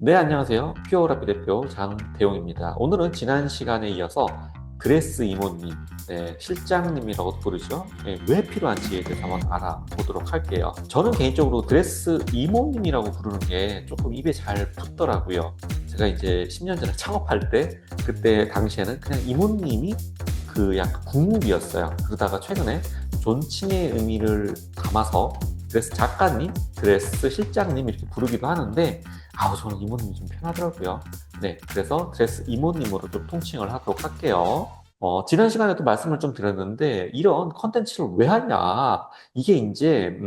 네, 안녕하세요. 퓨어오라비 대표 장대용입니다. 오늘은 지난 시간에 이어서 드레스 이모님, 네, 실장님이라고도 부르죠. 네, 왜 필요한지에 대해서 한번 알아보도록 할게요. 저는 개인적으로 드레스 이모님이라고 부르는 게 조금 입에 잘 붙더라고요. 제가 이제 10년 전에 창업할 때, 그때 당시에는 그냥 이모님이 그 약간 국룰이었어요. 그러다가 최근에 존칭의 의미를 담아서 드레스 작가님, 드레스 실장님 이렇게 부르기도 하는데 저는 이모님이 좀 편하더라고요. 네, 그래서 드레스 이모님으로 좀 통칭을 하도록 할게요. 지난 시간에도 말씀을 좀 드렸는데, 이런 컨텐츠를 왜 하냐. 이게 이제,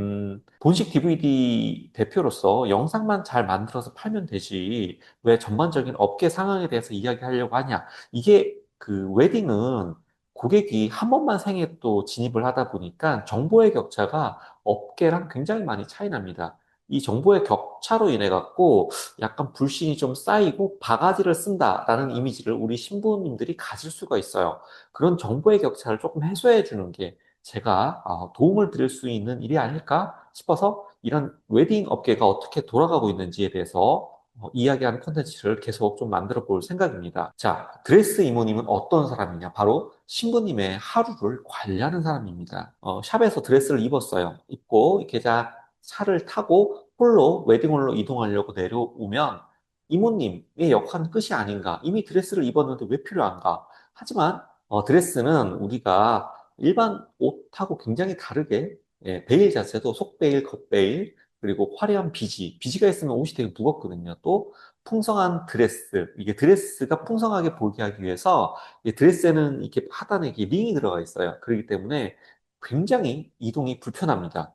본식 DVD 대표로서 영상만 잘 만들어서 팔면 되지. 왜 전반적인 업계 상황에 대해서 이야기하려고 하냐. 이게 그 웨딩은 고객이 한 번만 생에 또 진입을 하다 보니까 정보의 격차가 업계랑 굉장히 많이 차이 납니다. 이 정보의 격차로 인해 갖고 약간 불신이 좀 쌓이고 바가지를 쓴다라는 이미지를 우리 신부님들이 가질 수가 있어요. 그런 정보의 격차를 조금 해소해 주는 게 제가 도움을 드릴 수 있는 일이 아닐까 싶어서 이런 웨딩 업계가 어떻게 돌아가고 있는지에 대해서 이야기하는 콘텐츠를 계속 좀 만들어 볼 생각입니다. 자, 드레스 이모님은 어떤 사람이냐? 바로 신부님의 하루를 관리하는 사람입니다. 샵에서 드레스를 입었어요. 입고 이렇게 차를 타고 홀로 웨딩홀로 이동하려고 내려오면 이모님의 역할은 끝이 아닌가. 이미 드레스를 입었는데 왜 필요한가? 하지만 드레스는 우리가 일반 옷하고 굉장히 다르게 베일 자체도 속베일, 겉베일, 그리고 화려한 비지가 있으면 옷이 되게 무겁거든요. 또 풍성한 드레스, 이게 드레스가 풍성하게 보이게 하기 위해서 이 드레스에는 이렇게 하단에 이렇게 링이 들어가 있어요. 그렇기 때문에 굉장히 이동이 불편합니다.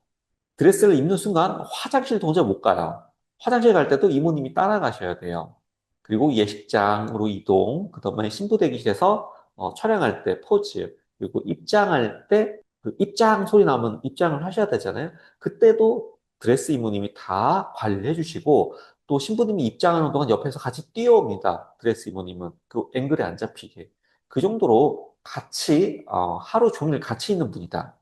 드레스를 입는 순간 화장실 도저히 못 가요. 화장실 갈 때도 이모님이 따라가셔야 돼요. 그리고 예식장으로 이동, 그다음에 신부 대기실에서 촬영할 때 포즈, 그리고 입장할 때 그 입장 소리 나면 입장을 하셔야 되잖아요. 그때도 드레스 이모님이 다 관리해 주시고 또 신부님이 입장하는 동안 옆에서 같이 뛰어옵니다. 드레스 이모님은 그 앵글에 안 잡히게. 그 정도로 같이 하루 종일 같이 있는 분이다.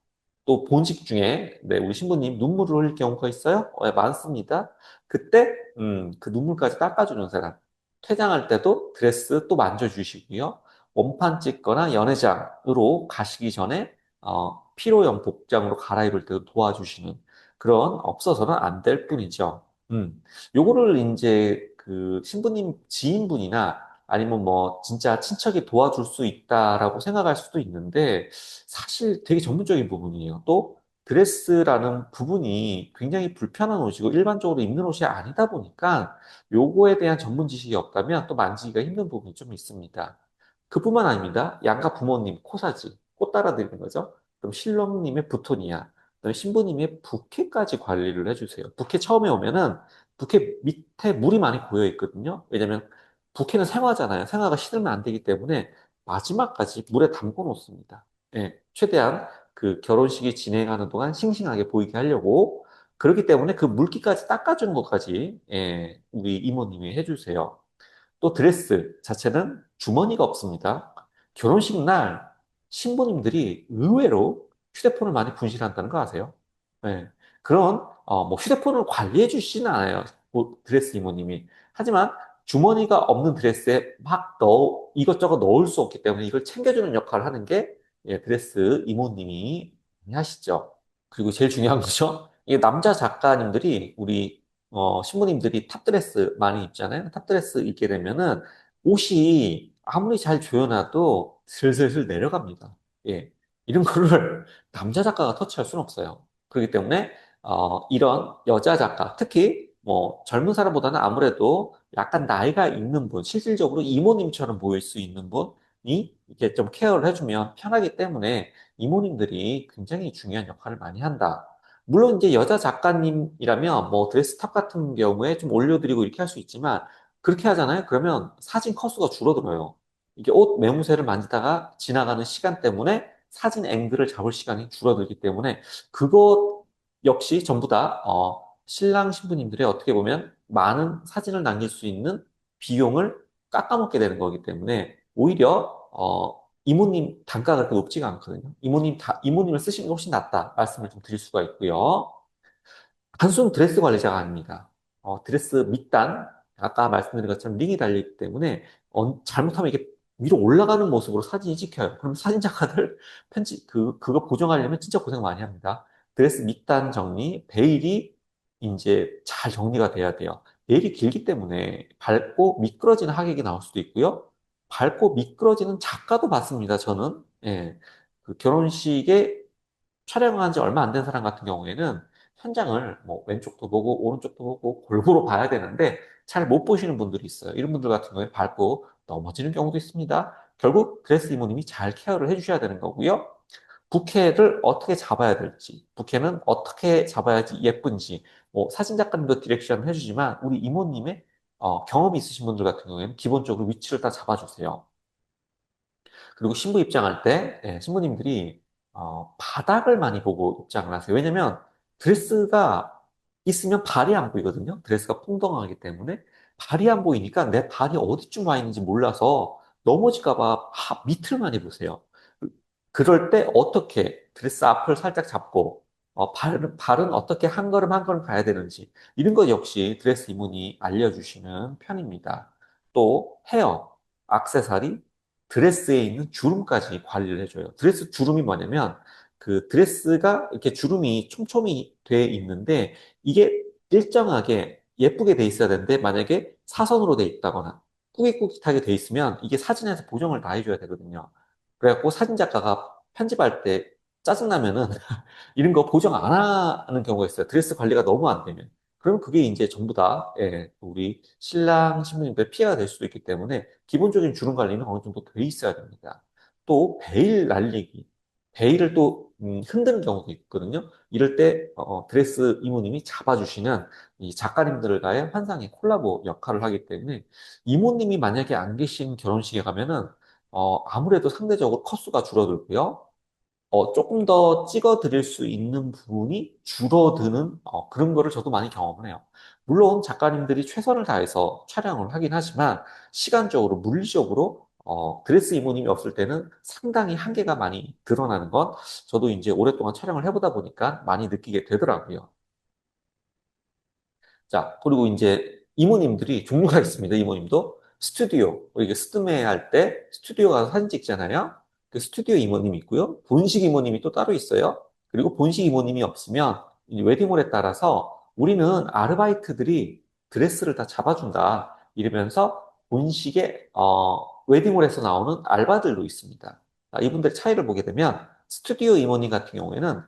또 본식 중에 우리 신부님 눈물을 흘릴 경우가 있어요? 많습니다. 그때 그 눈물까지 닦아주는 사람. 퇴장할 때도 드레스 또 만져주시고요. 원판 찍거나 연회장으로 가시기 전에 피로연 복장으로 갈아입을 때도 도와주시는 그런 없어서는 안 될 뿐이죠. 요거를 이제 그 신부님 지인분이나 아니면 뭐 진짜 친척이 도와줄 수 있다라고 생각할 수도 있는데 사실 되게 전문적인 부분이에요. 또 드레스라는 부분이 굉장히 불편한 옷이고 일반적으로 입는 옷이 아니다 보니까 요거에 대한 전문 지식이 없다면 또 만지기가 힘든 부분이 좀 있습니다. 그뿐만 아닙니다. 양가 부모님 코사지, 꽃 따라드리는 거죠. 그럼 신랑님의 부토니아, 그다음에 신부님의 부케까지 관리를 해주세요. 부케 처음에 오면은 부케 밑에 물이 많이 고여 있거든요. 왜냐면 부케는 생화잖아요. 생화가 시들면 안 되기 때문에 마지막까지 물에 담궈 놓습니다. 예, 최대한 그 결혼식이 진행하는 동안 싱싱하게 보이게 하려고 그렇기 때문에 그 물기까지 닦아주는 것까지 우리 이모님이 해주세요. 또 드레스 자체는 주머니가 없습니다. 결혼식 날 신부님들이 의외로 휴대폰을 많이 분실한다는 거 아세요? 네. 그런 뭐 휴대폰을 관리해 주시진 않아요. 뭐 드레스 이모님이. 하지만 주머니가 없는 드레스에 막 이것저것 넣을 수 없기 때문에 이걸 챙겨주는 역할을 하는 게 드레스 이모님이 하시죠. 그리고 제일 중요한 거죠. 이게 남자 작가님들이 우리 신부님들이 탑드레스 많이 입잖아요. 탑드레스 입게 되면은 옷이 아무리 잘 조여놔도 슬슬슬 내려갑니다. 예. 이런 거를 남자 작가가 터치할 수는 없어요. 그렇기 때문에 이런 여자 작가, 특히 뭐 젊은 사람보다는 아무래도 약간 나이가 있는 분, 실질적으로 이모님처럼 보일 수 있는 분이 이렇게 좀 케어를 해주면 편하기 때문에 이모님들이 굉장히 중요한 역할을 많이 한다. 물론 이제 여자 작가님이라면 뭐 드레스탑 같은 경우에 좀 올려드리고 이렇게 할 수 있지만 그렇게 하잖아요. 그러면 사진 컷수가 줄어들어요. 이게 옷 매무새를 만지다가 지나가는 시간 때문에 사진 앵글을 잡을 시간이 줄어들기 때문에 그것 역시 전부 다 신랑 신부님들의 어떻게 보면 많은 사진을 남길 수 있는 비용을 깎아먹게 되는 거기 때문에 오히려 이모님 단가가 그렇게 높지가 않거든요. 이모님을 쓰시는 게 훨씬 낫다 말씀을 좀 드릴 수가 있고요. 단순 드레스 관리자가 아닙니다. 드레스 밑단, 아까 말씀드린 것처럼 링이 달리기 때문에 잘못하면 이게 위로 올라가는 모습으로 사진이 찍혀요. 그럼 사진 작가들 그거 보정하려면 진짜 고생 많이 합니다. 드레스 밑단 정리, 베일이 이제 잘 정리가 돼야 돼요. 베일이 길기 때문에 밟고 미끄러지는 하객이 나올 수도 있고요. 밟고 미끄러지는 작가도 봤습니다, 저는. 예. 그 결혼식에 촬영한 지 얼마 안 된 사람 같은 경우에는 현장을 뭐 왼쪽도 보고 오른쪽도 보고 골고루 봐야 되는데 잘 못 보시는 분들이 있어요. 이런 분들 같은 경우에 밟고 넘어지는 경우도 있습니다. 결국 드레스 이모님이 잘 케어를 해주셔야 되는 거고요. 부케를 어떻게 잡아야 될지, 부케는 어떻게 잡아야지 예쁜지, 뭐 사진 작가님도 디렉션 해주지만 우리 이모님의 경험이 있으신 분들 같은 경우에는 기본적으로 위치를 다 잡아주세요. 그리고 신부 입장할 때 신부님들이 바닥을 많이 보고 입장을 하세요. 왜냐면 드레스가 있으면 발이 안 보이거든요. 드레스가 풍덩하기 때문에 발이 안 보이니까 내 발이 어디쯤 와 있는지 몰라서 넘어질까 봐 밑을 많이 보세요. 그럴 때 어떻게 드레스 앞을 살짝 잡고 발은 어떻게 한 걸음 한 걸음 가야 되는지 이런 것 역시 드레스 이문이 알려주시는 편입니다. 또 헤어, 액세서리, 드레스에 있는 주름까지 관리를 해줘요. 드레스 주름이 뭐냐면 그 드레스가 이렇게 주름이 촘촘히 돼 있는데 이게 일정하게 예쁘게 돼 있어야 되는데 만약에 사선으로 돼 있다거나 꾸깃꾸깃하게 돼 있으면 이게 사진에서 보정을 다 해줘야 되거든요. 그래갖고 사진 작가가 편집할 때 짜증나면은 이런 거 보정 안 하는 경우가 있어요. 드레스 관리가 너무 안 되면. 그러면 그게 이제 전부 다 우리 신랑 신부님들 피해가 될 수도 있기 때문에 기본적인 주름 관리는 어느 정도 돼 있어야 됩니다. 또 베일 날리기. 베일을 또 흔드는 경우도 있거든요. 이럴 때 드레스 이모님이 잡아주시는 이 작가님들과의 환상의 콜라보 역할을 하기 때문에 이모님이 만약에 안 계신 결혼식에 가면은 아무래도 상대적으로 컷수가 줄어들고요. 조금 더 찍어 드릴 수 있는 부분이 줄어드는 그런 거를 저도 많이 경험을 해요. 물론 작가님들이 최선을 다해서 촬영을 하긴 하지만 시간적으로, 물리적으로 드레스 이모님이 없을 때는 상당히 한계가 많이 드러나는 건 저도 이제 오랫동안 촬영을 해보다 보니까 많이 느끼게 되더라고요. 자, 그리고 이제 이모님들이 종류가 있습니다. 이모님도 스튜디오, 이게 스드메 할 때 스튜디오 가서 사진 찍잖아요. 그 스튜디오 이모님이 있고요. 본식 이모님이 또 따로 있어요. 그리고 본식 이모님이 없으면 이 웨딩홀에 따라서 우리는 아르바이트들이 드레스를 다 잡아준다. 이러면서 본식의 웨딩홀에서 나오는 알바들도 있습니다. 이분들의 차이를 보게 되면 스튜디오 이모님 같은 경우에는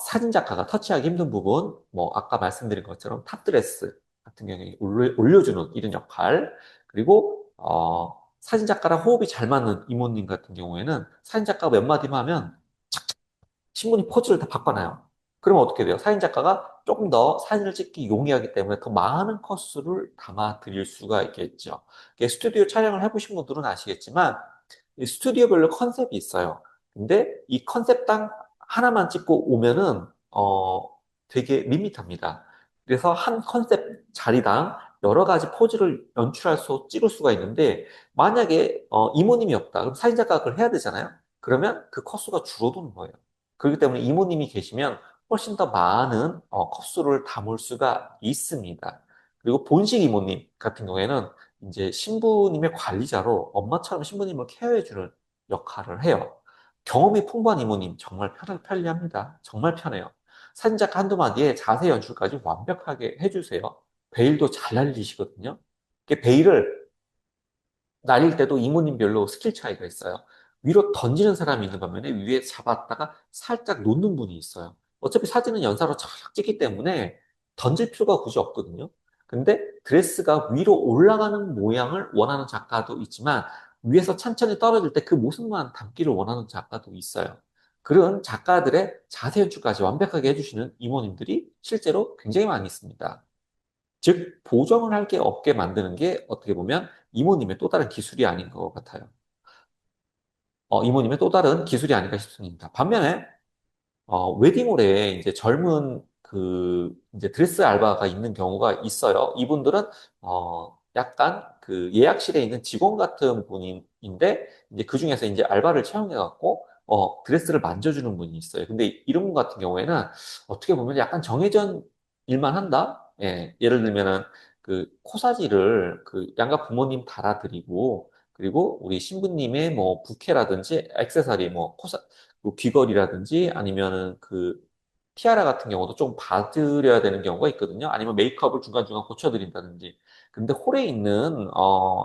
사진 작가가 터치하기 힘든 부분, 뭐, 아까 말씀드린 것처럼 탑드레스 같은 경우에 올려주는 이런 역할, 그리고, 사진 작가랑 호흡이 잘 맞는 이모님 같은 경우에는 사진 작가가 몇 마디만 하면 신부님 포즈를 다 바꿔놔요. 그러면 어떻게 돼요? 사진 작가가 조금 더 사진을 찍기 용이하기 때문에 더 많은 컷수를 담아 드릴 수가 있겠죠. 스튜디오 촬영을 해보신 분들은 아시겠지만, 이 스튜디오별로 컨셉이 있어요. 근데 이 컨셉당 하나만 찍고 오면은 되게 밋밋합니다. 그래서 한 컨셉 자리당 여러 가지 포즈를 찍을 수가 있는데 만약에 이모님이 없다. 그럼 사진 작가가 그걸 해야 되잖아요. 그러면 그 컷수가 줄어드는 거예요. 그렇기 때문에 이모님이 계시면 훨씬 더 많은 컷수를 담을 수가 있습니다. 그리고 본식 이모님 같은 경우에는 이제 신부님의 관리자로 엄마처럼 신부님을 케어해주는 역할을 해요. 경험이 풍부한 이모님 정말 편리합니다. 정말 편해요. 사진작 한두 마디에 자세 연출까지 완벽하게 해주세요. 베일도 잘 날리시거든요. 베일을 날릴 때도 이모님별로 스킬 차이가 있어요. 위로 던지는 사람이 있는 반면에 위에 잡았다가 살짝 놓는 분이 있어요. 어차피 사진은 연사로 쫙 찍기 때문에 던질 필요가 굳이 없거든요. 근데 드레스가 위로 올라가는 모양을 원하는 작가도 있지만 위에서 천천히 떨어질 때 그 모습만 담기를 원하는 작가도 있어요. 그런 작가들의 자세 연출까지 완벽하게 해주시는 이모님들이 실제로 굉장히 많이 있습니다. 즉, 보정을 할 게 없게 만드는 게 어떻게 보면 이모님의 또 다른 기술이 아닌 것 같아요. 이모님의 또 다른 기술이 아닌가 싶습니다. 반면에, 웨딩홀에 이제 젊은 이제 드레스 알바가 있는 경우가 있어요. 이분들은, 약간 그 예약실에 있는 직원 같은 분인데, 이제 그 중에서 이제 알바를 채용해갖고, 드레스를 만져주는 분이 있어요. 근데 이런 분 같은 경우에는 어떻게 보면 약간 정해진 일만 한다? 예, 예를 들면은 그 코사지를 그 양가 부모님 달아드리고, 그리고 우리 신부님의 뭐 부케라든지 액세서리, 뭐 뭐 귀걸이라든지 아니면은 그 티아라 같은 경우도 좀 봐드려야 되는 경우가 있거든요. 아니면 메이크업을 중간중간 고쳐드린다든지. 근데 홀에 있는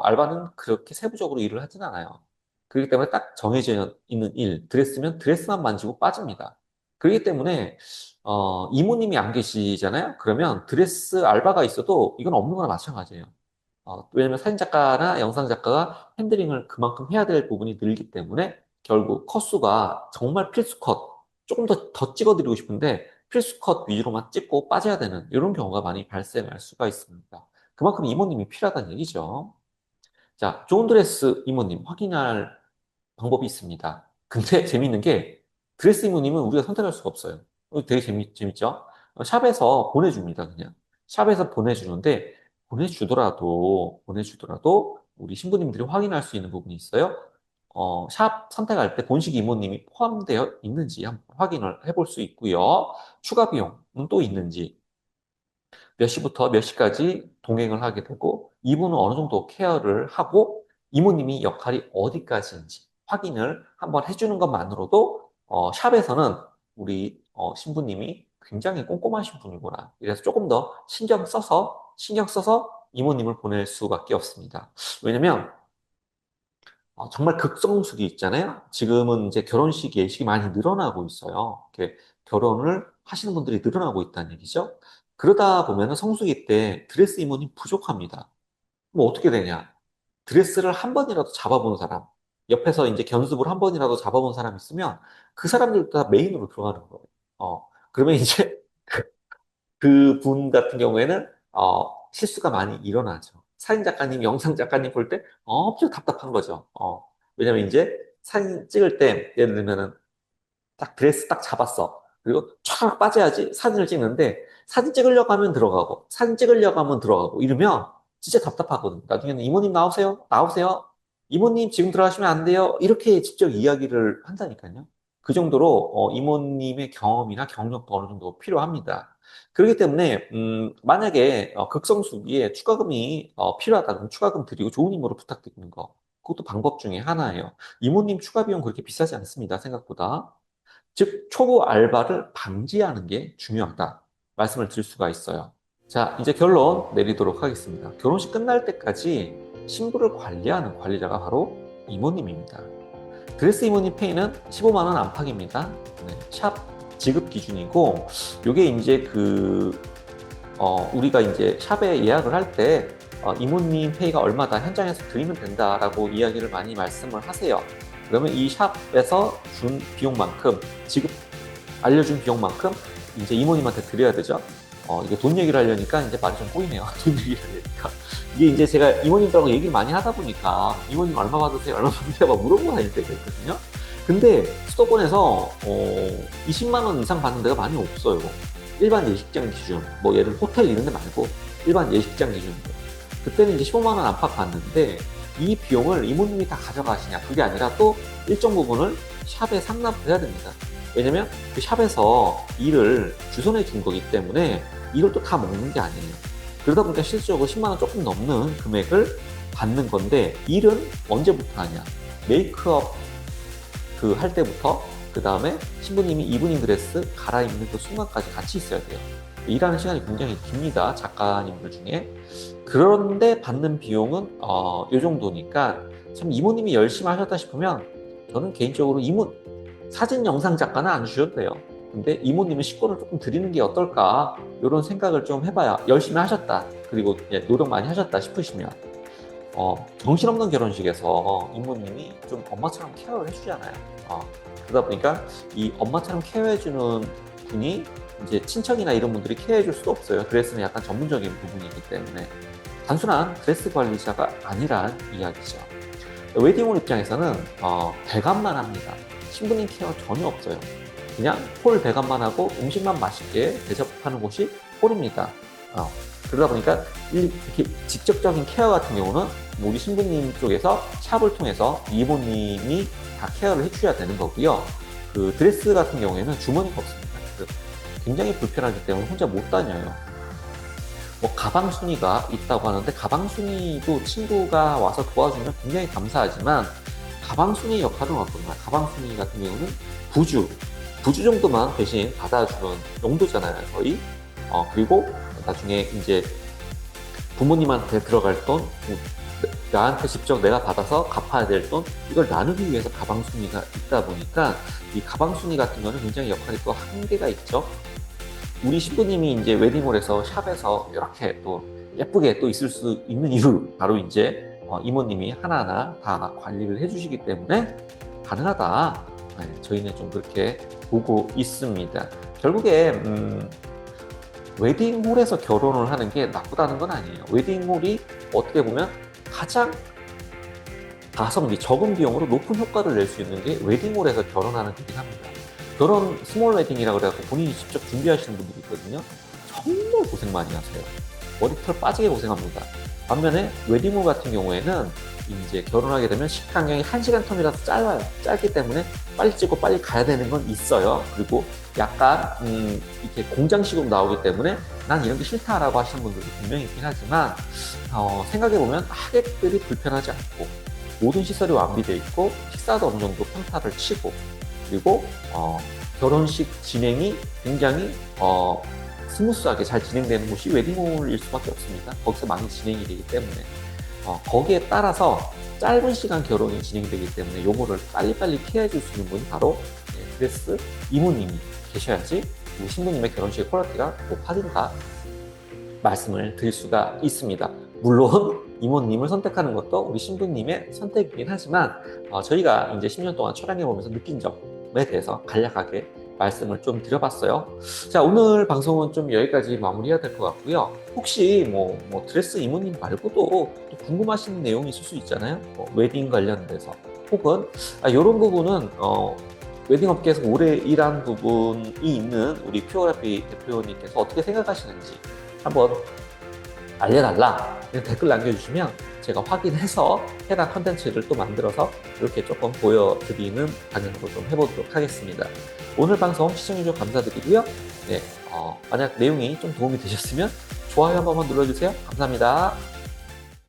알바는 그렇게 세부적으로 일을 하진 않아요. 그렇기 때문에 딱 정해져 있는 일, 드레스면 드레스만 만지고 빠집니다. 그렇기 때문에 이모님이 안 계시잖아요. 그러면 드레스 알바가 있어도 이건 없는 거나 마찬가지예요. 왜냐면 사진작가나 영상작가가 핸들링을 그만큼 해야 될 부분이 늘기 때문에 결국 컷수가 정말 필수 컷, 조금 더 찍어드리고 싶은데 필수 컷 위주로만 찍고 빠져야 되는 이런 경우가 많이 발생할 수가 있습니다. 그만큼 이모님이 필요하다는 얘기죠. 자, 좋은 드레스 이모님 확인할 방법이 있습니다. 근데 재밌는 게 드레스 이모님은 우리가 선택할 수가 없어요. 되게 재밌죠? 샵에서 보내줍니다, 그냥. 샵에서 보내주는데 보내주더라도 우리 신부님들이 확인할 수 있는 부분이 있어요. 샵 선택할 때 본식 이모님이 포함되어 있는지 한번 확인을 해볼 수 있고요. 추가 비용은 또 있는지, 몇 시부터 몇 시까지 동행을 하게 되고, 이분은 어느 정도 케어를 하고, 이모님이 역할이 어디까지인지 확인을 한번 해주는 것만으로도, 샵에서는 우리 신부님이 굉장히 꼼꼼하신 분이구나. 그래서 조금 더 신경 써서 이모님을 보낼 수밖에 없습니다. 왜냐면, 정말 극성수기 있잖아요. 지금은 이제 결혼식 예식이 많이 늘어나고 있어요. 이렇게 결혼을 하시는 분들이 늘어나고 있다는 얘기죠. 그러다 보면 성수기 때 드레스 이모님 부족합니다. 그럼 어떻게 되냐? 드레스를 한 번이라도 잡아본 사람, 옆에서 이제 견습을 한 번이라도 잡아본 사람 있으면 그 사람들 다 메인으로 들어가는 거예요. 그러면 이제 그분 같은 경우에는 실수가 많이 일어나죠. 사진 작가님, 영상 작가님 볼 때 엄청 답답한 거죠. 왜냐면 이제 사진 찍을 때 예를 들면은 딱 드레스 딱 잡았어. 그리고 촥 빠져야지 사진을 찍는데 사진 찍으려고 하면 들어가고 사진 찍으려고 하면 들어가고 이러면 진짜 답답하거든요. 나중에는 이모님 나오세요. 나오세요. 이모님 지금 들어가시면 안 돼요. 이렇게 직접 이야기를 한다니까요. 그 정도로 이모님의 경험이나 경력도 어느 정도 필요합니다. 그렇기 때문에 만약에 극성수기에 추가금이 필요하다 그러면 추가금 드리고 좋은 임무로 부탁드리는 거. 그것도 방법 중에 하나예요. 이모님 추가 비용 그렇게 비싸지 않습니다. 생각보다. 즉, 초보 알바를 방지하는 게 중요하다. 말씀을 드릴 수가 있어요. 자, 이제 결론 내리도록 하겠습니다. 결혼식 끝날 때까지 신부를 관리하는 관리자가 바로 이모님입니다. 드레스 이모님 페이는 15만 원 안팎입니다. 네, 샵 지급 기준이고, 요게 이제 우리가 이제 샵에 예약을 할 때, 이모님 페이가 얼마다 현장에서 드리면 된다라고 이야기를 많이 말씀을 하세요. 그러면 이 샵에서 준 비용만큼, 지급 알려준 비용만큼 이제 이모님한테 드려야 되죠. 이게 돈 얘기를 하려니까 이제 말이 좀 꼬이네요. 돈 얘기를 하려니까. 이게 이제 제가 이모님들하고 얘기를 많이 하다 보니까 이모님 얼마 받으세요? 얼마 받으세요? 막 물어보고 다닐 때가 있거든요. 근데 수도권에서 20만 원 이상 받는 데가 많이 없어요. 일반 예식장 기준, 뭐 예를 들어 호텔 이런 데 말고 일반 예식장 기준으로. 그때는 이제 15만 원 안팎 받는데 이 비용을 이모님이 다 가져가시냐? 그게 아니라 또 일정 부분을 샵에 상납을 해야 됩니다. 왜냐면 그 샵에서 일을 주선해 준 거기 때문에 이걸 또 다 먹는 게 아니에요. 그러다 보니까 실질적으로 10만 원 조금 넘는 금액을 받는 건데 일은 언제부터 하냐? 메이크업 그 할 때부터 그 다음에 신부님이 이브닝 드레스 갈아입는 그 순간까지 같이 있어야 돼요. 일하는 시간이 굉장히 깁니다. 작가님들 중에. 그런데 받는 비용은 요 정도니까 참 이모님이 열심히 하셨다 싶으면 저는 개인적으로 사진 영상 작가는 안 주셔도 돼요. 근데 이모님은 식권을 조금 드리는 게 어떨까 이런 생각을 좀 해봐야 열심히 하셨다. 그리고 노력 많이 하셨다 싶으시면 정신없는 결혼식에서 이모님이 좀 엄마처럼 케어를 해주잖아요. 그러다 보니까 이 엄마처럼 케어해주는 분이 이제 친척이나 이런 분들이 케어해줄 수도 없어요. 드레스는 약간 전문적인 부분이기 때문에 단순한 드레스 관리자가 아니란 이야기죠. 웨딩홀 입장에서는 배감만 합니다. 신부님 케어 전혀 없어요. 그냥 홀 배감만 하고 음식만 맛있게 대접하는 곳이 홀입니다. 그러다 보니까 이렇게 직접적인 케어 같은 경우는 우리 신부님 쪽에서 샵을 통해서 이모님이 다 케어를 해주셔야 되는 거고요. 그 드레스 같은 경우에는 주머니가 없습니다. 굉장히 불편하기 때문에 혼자 못 다녀요. 뭐 가방 순위가 있다고 하는데 가방 순위도 친구가 와서 도와주면 굉장히 감사하지만 가방 순위 역할은 어떤가? 가방 순위 같은 경우는 부주 정도만 대신 받아주는 용도잖아요, 거의. 그리고 나중에 이제 부모님한테 들어갈 돈, 나한테 직접 내가 받아서 갚아야 될 돈, 이걸 나누기 위해서 가방 순위가 있다 보니까 이 가방 순위 같은 거는 굉장히 역할이 또 한계가 있죠. 우리 신부님이 이제 웨딩홀에서 샵에서 이렇게 또 예쁘게 또 있을 수 있는 이유, 바로 이제 이모님이 하나하나 다 관리를 해주시기 때문에 가능하다. 네, 저희는 좀 그렇게 보고 있습니다. 결국에 웨딩홀에서 결혼을 하는 게 나쁘다는 건 아니에요. 웨딩홀이 어떻게 보면 가장 가성비, 적은 비용으로 높은 효과를 낼 수 있는 게 웨딩홀에서 결혼하는 거긴 합니다. 결혼 스몰 웨딩이라고 그래서 본인이 직접 준비하시는 분들이 있거든요. 정말 고생 많이 하세요. 머리털 빠지게 고생합니다. 반면에 웨딩홀 같은 경우에는 이제 결혼하게 되면 식당량이 1시간 텀이라서 짧아요. 짧기 때문에 빨리 찍고 빨리 가야 되는 건 있어요. 그리고 약간 이렇게 공장식으로 나오기 때문에 난 이런 게 싫다라고 하시는 분들도 분명히 있긴 하지만 생각해보면 하객들이 불편하지 않고 모든 시설이 완비되어 있고 식사도 어느 정도 평타를 치고 그리고 결혼식 진행이 굉장히 스무스하게 잘 진행되는 곳이 웨딩홀일 수밖에 없습니다. 거기서 많이 진행이 되기 때문에 거기에 따라서 짧은 시간 결혼이 진행되기 때문에 요거를 빨리빨리 피해 줄 수 있는 분이 바로 드레스 이모님이 계셔야지 우리 신부님의 결혼식 퀄리티가 높아진다 말씀을 드릴 수가 있습니다. 물론 이모님을 선택하는 것도 우리 신부님의 선택이긴 하지만 저희가 이제 10년 동안 촬영해보면서 느낀 점에 대해서 간략하게 말씀을 좀 드려봤어요. 자, 오늘 방송은 좀 여기까지 마무리해야 될 것 같고요. 혹시 뭐 드레스 이모님 말고도 또 궁금하신 내용이 있을 수 있잖아요. 웨딩 관련돼서 혹은 이런 부분은 웨딩 업계에서 오래 일한 부분이 있는 우리 퓨어그래피 대표님께서 어떻게 생각하시는지 한번 알려달라 댓글 남겨주시면 제가 확인해서 해당 컨텐츠를 또 만들어서 이렇게 조금 보여드리는 방향으로 좀 해보도록 하겠습니다. 오늘 방송 시청해주셔서 감사드리고요. 네, 만약 내용이 좀 도움이 되셨으면 좋아요 한 번만 눌러주세요. 감사합니다.